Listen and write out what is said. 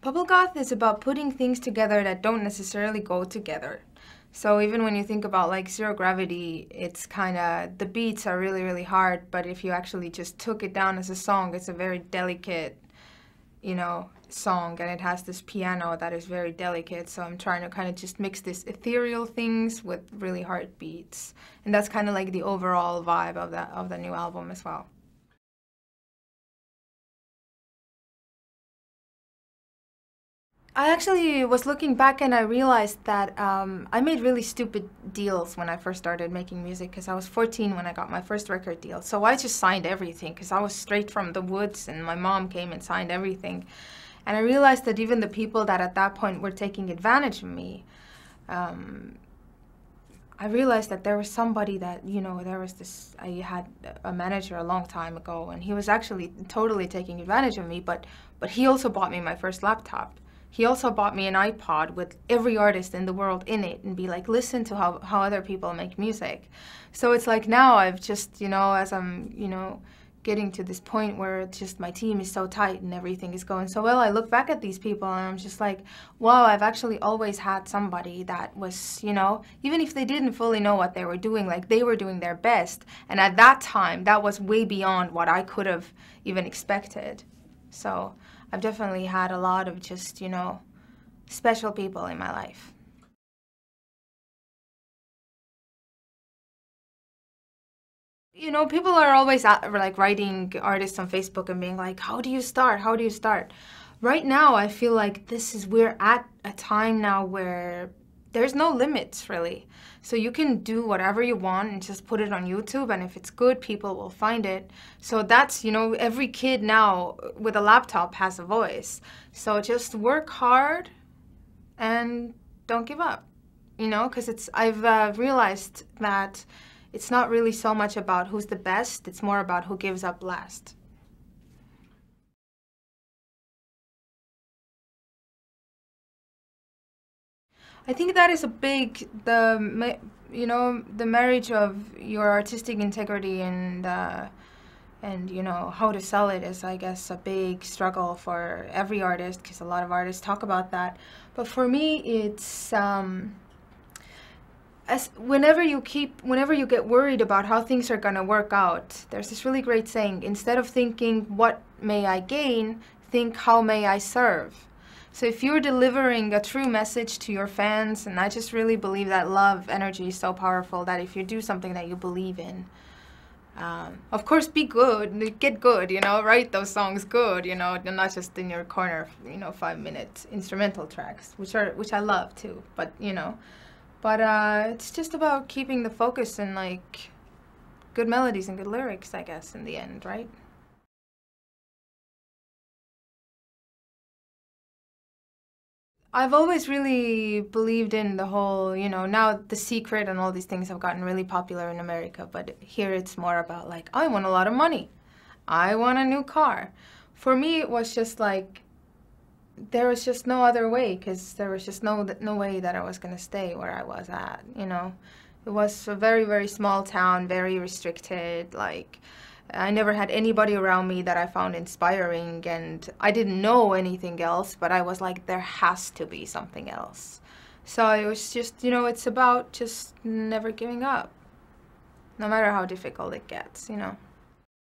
Bubblegoth is about putting things together that don't necessarily go together. So even when you think about like Zero Gravity, it's kind of, the beats are really, really hard, but if you actually just took it down as a song, it's a very delicate, you know, song, and it has this piano that is very delicate. So I'm trying to kind of just mix these ethereal things with really hard beats. And that's kind of like the overall vibe of the new album as well. I actually was looking back and I realized that I made really stupid deals when I first started making music, because I was 14 when I got my first record deal. So I just signed everything because I was straight from the woods and my mom came and signed everything. And I realized that even the people that at that point were taking advantage of me, I realized that there was somebody that, you know, there was this, I had a manager a long time ago and he was actually totally taking advantage of me, but he also bought me my first laptop. He also bought me an iPod with every artist in the world in it and be like, listen to how other people make music. So it's like now I've just, you know, as I'm, you know, getting to this point where it's just my team is so tight and everything is going so well, I look back at these people and I'm just like, wow, I've actually always had somebody that was, you know, even if they didn't fully know what they were doing, like they were doing their best. And at that time, that was way beyond what I could have even expected. So I've definitely had a lot of just, you know, special people in my life. You know, people are always like writing artists on Facebook and being like, how do you start? How do you start? Right now, I feel like we're at a time now where there's no limits, really. So you can do whatever you want and just put it on YouTube, and if it's good, people will find it. So that's, you know, every kid now with a laptop has a voice. So just work hard and don't give up, you know, because I've realized that it's not really so much about who's the best, it's more about who gives up last. I think that is a big, you know, the marriage of your artistic integrity and you know, how to sell it is, I guess, a big struggle for every artist, because a lot of artists talk about that. But for me, it's whenever you get worried about how things are gonna work out, there's this really great saying: instead of thinking what may I gain, think how may I serve. So if you're delivering a true message to your fans, and I just really believe that love energy is so powerful, that if you do something that you believe in, of course, be good, get good, you know, write those songs good, you know, and not just in your corner, you know, 5-minute instrumental tracks, which I love too, but, you know, but it's just about keeping the focus and like good melodies and good lyrics, I guess, in the end, right? I've always really believed in the whole, you know, now The Secret and all these things have gotten really popular in America, but here it's more about like, I want a lot of money. I want a new car. For me, it was just like, there was just no other way, because there was just no way that I was going to stay where I was at, you know. It was a very, very small town, very restricted, like, I never had anybody around me that I found inspiring, and I didn't know anything else, but I was like, there has to be something else. So it was just, you know, it's about just never giving up, no matter how difficult it gets, you know.